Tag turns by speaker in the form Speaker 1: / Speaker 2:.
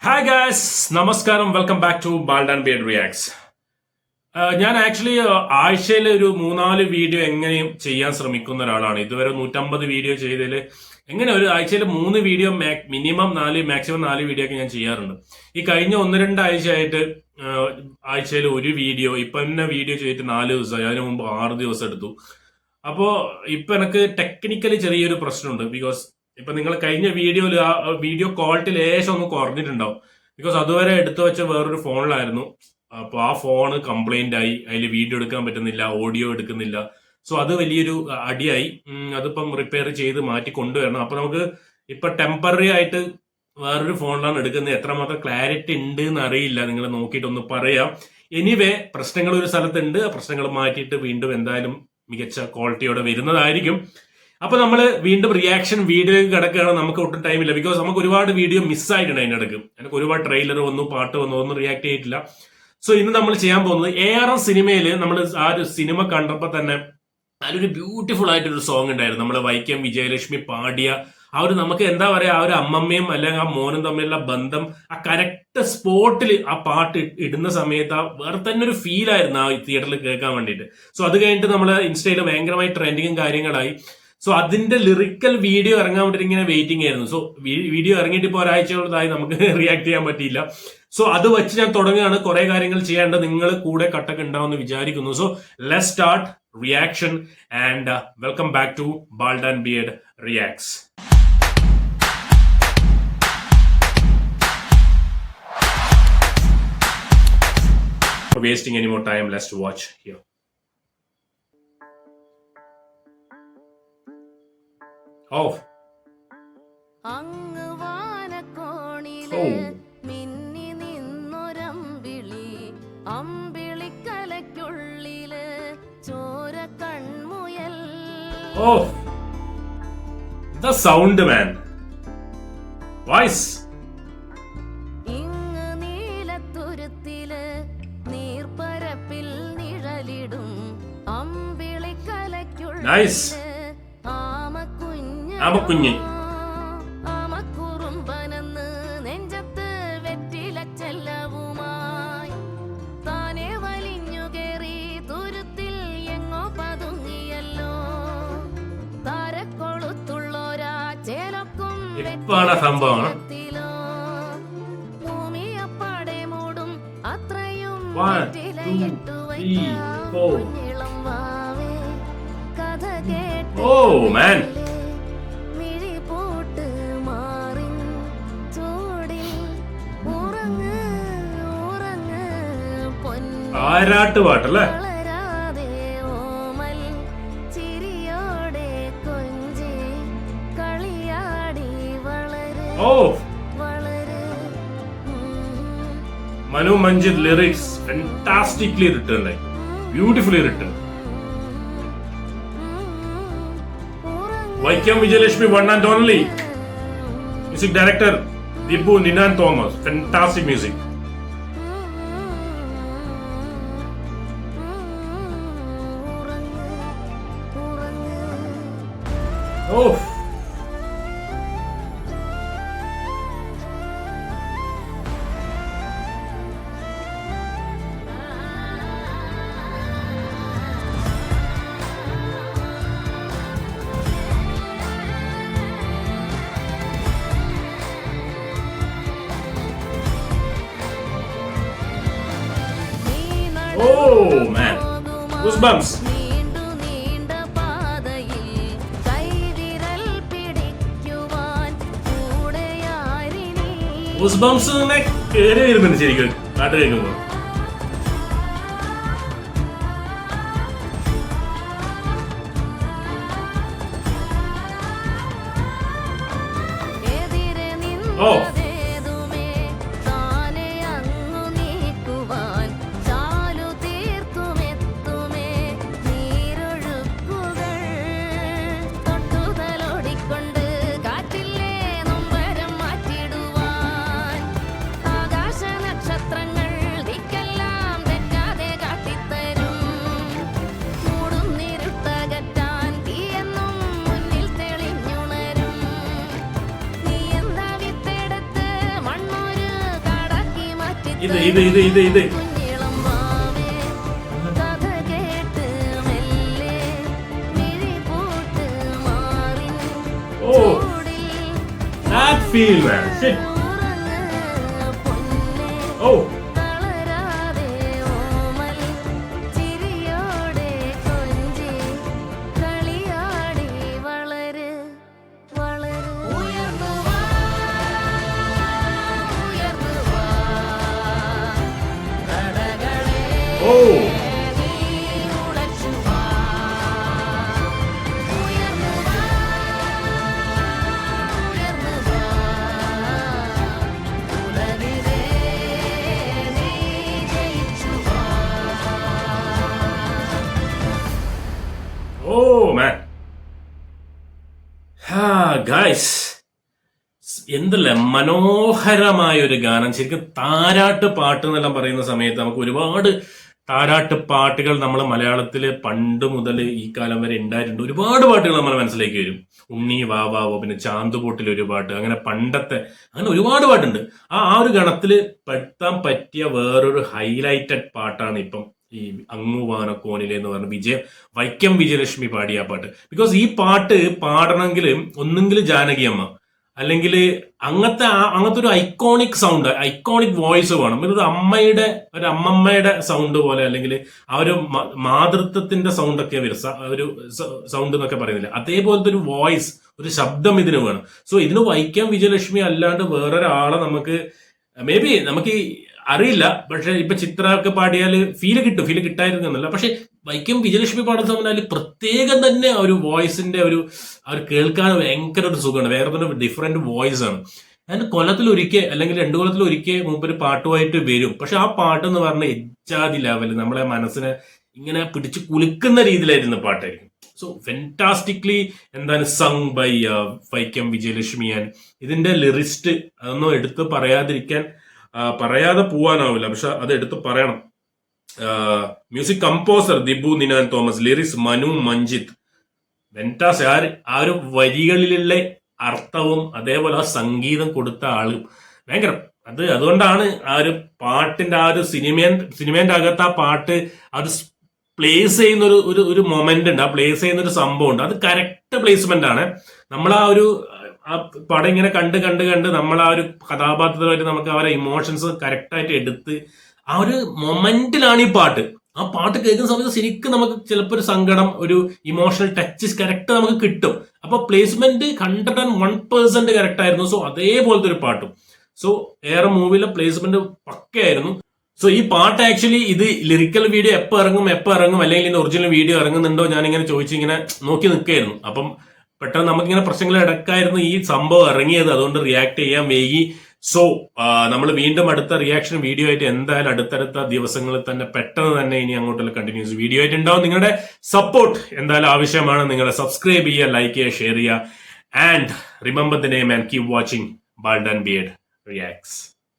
Speaker 1: Hi guys, നമസ്കാരം. Welcome back to bald and beard reacts. ഞാൻ actually ആഴ്ചയിൽ ഒരു 3-4 വീഡിയോ എങ്ങനെയും ചെയ്യാൻ ശ്രമിക്കുന്ന ഒരാളാണ്. ഇതുവരെ 150 വീഡിയോ ചെയ്തതിൽ എങ്ങനെ ഒരു ആഴ്ചയിൽ 3 വീഡിയോ മിനിമം 4 മാക്സിമം 4 വീഡിയോ ഒക്കെ ഞാൻ ചെയ്യാറുണ്ട്. ഈ കഴിഞ്ഞ 1-2 ആഴ്ചയായിട്ട് ആഴ്ചയിൽ ഒരു വീഡിയോ, ഇപ്പൊ തന്നെ വീഡിയോ ചെയ്തിട്ട് 4 ദിവസമായി. അതിന് മുമ്പ് 6 ദിവസം എടുത്തു. അപ്പോ ഇപ്പൊ എനിക്ക് ടെക്നിക്കലി ചെറിയൊരു പ്രശ്നമുണ്ട്. ബിക്കോസ് ഇപ്പൊ നിങ്ങൾ കഴിഞ്ഞ വീഡിയോയിൽ ആ വീഡിയോ ക്വാളിറ്റി ലേശം ഒന്ന് കുറഞ്ഞിട്ടുണ്ടാവും. ബിക്കോസ് അതുവരെ എടുത്തു വെച്ച വേറൊരു ഫോണിലായിരുന്നു. അപ്പോൾ ആ ഫോണ് കംപ്ലൈന്റ് ആയി, അതിൽ വീഡിയോ എടുക്കാൻ പറ്റുന്നില്ല, ഓഡിയോ എടുക്കുന്നില്ല. സോ അത് വലിയൊരു അടിയായി. അതിപ്പം റിപ്പയർ ചെയ്ത് മാറ്റി കൊണ്ടുവരണം. അപ്പൊ നമുക്ക് ഇപ്പൊ ടെമ്പററി ആയിട്ട് വേറൊരു ഫോണിലാണ് എടുക്കുന്നത്. എത്രമാത്രം ക്ലാരിറ്റി ഉണ്ട് എന്ന് അറിയില്ല. നിങ്ങൾ നോക്കിയിട്ടൊന്ന് പറയാം. എനിവേ, പ്രശ്നങ്ങൾ ഒരു സ്ഥലത്തുണ്ട്. പ്രശ്നങ്ങൾ മാറ്റിയിട്ട് വീണ്ടും എന്തായാലും മികച്ച ക്വാളിറ്റിയോടെ വരുന്നതായിരിക്കും. അപ്പൊ നമ്മൾ വീണ്ടും റിയാക്ഷൻ വീഡിയോയിലേക്ക് കിടക്കുകയാണ്. നമുക്ക് ഒട്ടും ടൈമില്ല. ബിക്കോസ് നമുക്ക് ഒരുപാട് വീഡിയോ മിസ്സായിട്ടുണ്ട് അതിൻ്റെ ഇടയ്ക്ക്. എനിക്ക് ഒരുപാട് ട്രെയിലർ വന്നു, പാട്ട് വന്നു, ഒന്നും റിയാക്ട് ചെയ്തിട്ടില്ല. സോ ഇന്ന് നമ്മൾ ചെയ്യാൻ പോകുന്നത് ARM സിനിമയിൽ നമ്മൾ ആ ഒരു സിനിമ കണ്ടപ്പോൾ തന്നെ അതിലൊരു ബ്യൂട്ടിഫുൾ ആയിട്ടൊരു സോങ് ഉണ്ടായിരുന്നു. നമ്മൾ വൈക്കം വിജയലക്ഷ്മി പാടിയ ആ ഒരു, നമുക്ക് എന്താ പറയാ, ആ ഒരു അമ്മമ്മയും അല്ലെങ്കിൽ ആ മോനും തമ്മിലുള്ള ബന്ധം, ആ കറക്റ്റ് സ്പോട്ടിൽ ആ പാട്ട് ഇടുന്ന സമയത്ത് ആ വേറെ തന്നെ ഒരു ഫീൽ ആയിരുന്നു ആ തിയേറ്ററിൽ കേൾക്കാൻ വേണ്ടിയിട്ട്. സോ അത് കഴിഞ്ഞിട്ട് നമ്മൾ ഇൻസ്റ്റയിൽ ഭയങ്കരമായി ട്രെൻഡിങ്ങും കാര്യങ്ങളായി. സോ അതിന്റെ ലിറിക്കൽ വീഡിയോ ഇറങ്ങാൻ വേണ്ടിയിട്ട് ഇങ്ങനെ വെയിറ്റിംഗ് ആയിരുന്നു. സോ വീഡിയോ ഇറങ്ങിയിട്ട് ഇപ്പോൾ ഒരാഴ്ചയോളമായി നമുക്ക് റിയാക്ട് ചെയ്യാൻ പറ്റിയില്ല. സോ അത് വെച്ച് ഞാൻ തുടങ്ങുകയാണ്. കുറെ കാര്യങ്ങൾ ചെയ്യാണ്ട് നിങ്ങൾ കൂടെ കട്ടൊക്കെ ഉണ്ടാവുമെന്ന് വിചാരിക്കുന്നു. So let's start reaction and welcome back to bald and beard reacts. Wasting any more time, let's watch here. Oh.
Speaker 2: അങ്ങ് വാനക്കോണില് മിന്നി നിന്നൊരമ്പിളി, അമ്പിളിക്കലയ്ക്കുള്ളില് ചോര കൺമുയൽ.
Speaker 1: Oh, the sound man, voice.
Speaker 2: ഇങ്ങ് നീലത്തുരുത്തില് നീർപ്പരപ്പിൽ നിഴലിടും അമ്പിളിക്കലയ്ക്കുള്ളില്.
Speaker 1: Nice. ആമക്കുഞ്ഞ്.
Speaker 2: ആമക്കുറുമ്പനെന്ന് നെഞ്ചത്ത് വെറ്റിലച്ചെല്ലവുമായി താനെ വലിഞ്ഞു കേറി തുരുത്തിൽ എങ്ങോ പതുങ്ങിയല്ലോ. താരക്കൊളുത്തുള്ളോരാ ചേലക്കും
Speaker 1: സംഭവം
Speaker 2: ഭൂമിയപ്പാടെ മൂടും അത്രയും
Speaker 1: 1 2 3 4.
Speaker 2: കഥ കേട്ട്
Speaker 1: Oh man. ആരാട്ട് പാട്ടല്ലേ? Oh, Manu Manjith lyrics fantastically written, like beautifully written. Vaikom Vijayalakshmi one and only. Music director Dibu Ninan Thomas. Fantastic music. Oh. Oh man, goosebumps. Goosebumps കേറി വരുന്നുണ്ട് ശരിക്കും പാട്ട് കേൾക്കുമ്പോൾ. ഓ, ഇത്
Speaker 2: കുഞ്ഞിളം വാവേ, കഥ കേട്ട് മെല്ലെ മിഴിപൂട്ട് മാറിൻ
Speaker 1: ഓ
Speaker 2: ചൂടിൽ
Speaker 1: ദാറ്റ് ഫീൽ മാൻ ഷിറ്റ്
Speaker 2: ഉറങ്ങ് പൊന്നേ,
Speaker 1: ഓ
Speaker 2: തളരാതെ ഓമൽ ചിരിയോടെ കൊഞ്ചി കളിയാടി വളര് വളര്. ഉയർന്നു വാ, ഉയർന്നു വാ, കടകളെ
Speaker 1: ഓ
Speaker 2: നീ ഉടച്ചു വാ. ഉയർന്നു വാ, ഉയർന്നു വാ, ഉലകിലേ നീ ജയിച്ചു വാ.
Speaker 1: ഓ മാൻ ഗൈസ് എന്തല്ല മനോഹരമായ ഒരു ഗാനം. ശരിക്കും താരാട്ട് പാട്ട് എന്നെല്ലാം പറയുന്ന സമയത്ത് നമുക്ക് ഒരുപാട് താരാട്ട് പാട്ടുകൾ നമ്മൾ മലയാളത്തിൽ പണ്ട് മുതൽ ഈ കാലം വരെ ഉണ്ടായിട്ടുണ്ട്. ഒരുപാട് പാട്ടുകൾ നമ്മുടെ മനസ്സിലേക്ക് വരും. ഉണ്ണി വാവാവോ, പിന്നെ ചാന്തുകൂട്ടിൽ ഒരു പാട്ട്, അങ്ങനെ പണ്ടത്തെ അങ്ങനെ ഒരുപാട് പാട്ടുണ്ട്. ആ ഒരു ഗണത്തിൽ പെടുത്താൻ പറ്റിയ വേറൊരു ഹൈലൈറ്റഡ് പാട്ടാണ് ഇപ്പം ഈ അങ്ങുവാനക്കോനിലെ എന്ന് പറഞ്ഞ വൈക്കം വിജയലക്ഷ്മി പാടിയ ആ പാട്ട്. ബിക്കോസ് ഈ പാട്ട് പാടണമെങ്കിൽ ഒന്നെങ്കിൽ ജാനകി അമ്മ, അല്ലെങ്കിൽ അങ്ങനത്തെ ഒരു ഐക്കോണിക് സൗണ്ട്, ഐക്കോണിക് വോയിസ് വേണം. ഇത് ഒരു അമ്മമ്മയുടെ സൗണ്ട് പോലെ, അല്ലെങ്കിൽ ആ ഒരു മാതൃത്വത്തിന്റെ സൗണ്ട് ഒക്കെ വരും, ഒരു സൗണ്ട് എന്നൊക്കെ പറയുന്നില്ല, അതേപോലത്തെ ഒരു വോയിസ്, ഒരു ശബ്ദം ഇതിന് വേണം. സോ ഇതിന് വൈക്കം വിജയലക്ഷ്മി അല്ലാണ്ട് വേറൊരാളെ നമുക്ക് മേ ബി നമുക്ക് അറിയില്ല. പക്ഷെ ഇപ്പൊ ചിത്ര ഒക്കെ പാടിയാൽ ഫീല് കിട്ടായിരുന്നു എന്നല്ല. പക്ഷെ വൈക്കം വിജയലക്ഷ്മി പാടുന്ന സമയത്ത് പ്രത്യേകം തന്നെ ആ ഒരു വോയിസിന്റെ ഒരു കേൾക്കാൻ ഭയങ്കര ഒരു സുഖമാണ്. വേറെ തന്നെ ഡിഫറെന്റ് വോയിസ് ആണ്. ഞാൻ കൊല്ലത്തിലൊരിക്കൽ അല്ലെങ്കിൽ 2 കൊല്ലത്തിലൊരിക്കൽ മൂപ്പര് പാട്ടുമായിട്ട് വരും. പക്ഷെ ആ പാട്ട് എന്ന് പറഞ്ഞ എജ്ജാതി ലെവല് നമ്മളെ മനസ്സിനെ ഇങ്ങനെ പിടിച്ച് കുലുക്കുന്ന രീതിയിലായിരുന്നു പാട്ടായിരിക്കും. സോ ഫെന്റാസ്റ്റിക്ലി എന്താണ് സങ് ബൈ വൈക്കം വിജയലക്ഷ്മി. ഇതിന്റെ ലിറിസ്റ്റ് അതൊന്നും എടുത്ത് പറയാതെ പോവാനാവില്ല, പക്ഷെ അത് എടുത്ത് പറയണം. Music composer Dibu Ninan Thomas, lyrics Manu Manjith. വെന്റാസ് ആ ഒരു വരികളിലുള്ള അർത്ഥവും അതേപോലെ ആ സംഗീതം കൊടുത്ത ആളും ഭയങ്കര അതുകൊണ്ടാണ് ആ ഒരു പാട്ടിന്റെ ആ ഒരു സിനിമേന്റെ അകത്ത് ആ പാട്ട് അത് പ്ലേസ് ചെയ്യുന്ന ഒരു മൊമെന്റ് ഉണ്ട്, ആ പ്ലേസ് ചെയ്യുന്ന ഒരു സംഭവം ഉണ്ട്. അത് കറക്റ്റ് പ്ലേസ്മെന്റ് ആണ്. നമ്മൾ ആ പടം ഇങ്ങനെ കണ്ട് നമ്മൾ ആ ഒരു കഥാപാത്രമായിട്ട് നമുക്ക് അവരെ ഇമോഷൻസ് കറക്റ്റായിട്ട് എടുത്ത് ആ ഒരു മൊമെന്റിലാണ് ഈ പാട്ട്. ആ പാട്ട് കേൾക്കുന്ന സമയത്ത് ശരിക്കും നമുക്ക് ചിലപ്പോൾ ഒരു സങ്കടം, ഒരു ഇമോഷണൽ ടച്ച് കറക്റ്റ് നമുക്ക് കിട്ടും. അപ്പൊ പ്ലേസ്മെന്റ് 101% കറക്റ്റ് ആയിരുന്നു. സോ അതേപോലത്തെ ഒരു പാട്ടും. സോ ഏറെ മൂവിയിലെ പ്ലേസ്മെന്റ് പക്കയായിരുന്നു. സോ ഈ പാട്ട് ആക്ച്വലി ഇത് ലിറിക്കൽ വീഡിയോ എപ്പോൾ ഇറങ്ങും അല്ലെങ്കിൽ ഇതിന്റെ ഒറിജിനൽ വീഡിയോ ഇറങ്ങുന്നുണ്ടോ ഞാനിങ്ങനെ ചോദിച്ചിങ്ങനെ നോക്കി നിൽക്കായിരുന്നു. അപ്പം പെട്ടെന്ന് നമുക്കിങ്ങനെ പ്രശ്നങ്ങൾ ഇടക്കായിരുന്നു ഈ സംഭവം ഇറങ്ങിയത്, അതുകൊണ്ട് റിയാക്ട് ചെയ്യാൻ വൈകി. സോ നമ്മൾ വീണ്ടും അടുത്ത റിയാക്ഷൻ വീഡിയോ ആയിട്ട് എന്തായാലും അടുത്തടുത്ത ദിവസങ്ങളിൽ തന്നെ പെട്ടെന്ന് തന്നെ ഇനി അങ്ങോട്ടുള്ള കണ്ടിന്യൂസ് വീഡിയോ ആയിട്ട് ഉണ്ടാവും. നിങ്ങളുടെ സപ്പോർട്ട് എന്തായാലും ആവശ്യമാണ്. നിങ്ങളെ സബ്സ്ക്രൈബ് ചെയ്യുക, ലൈക്ക് ചെയ്യുക, ഷെയർ ചെയ്യുക. And remember the name and keep watching Bald and Beard reacts.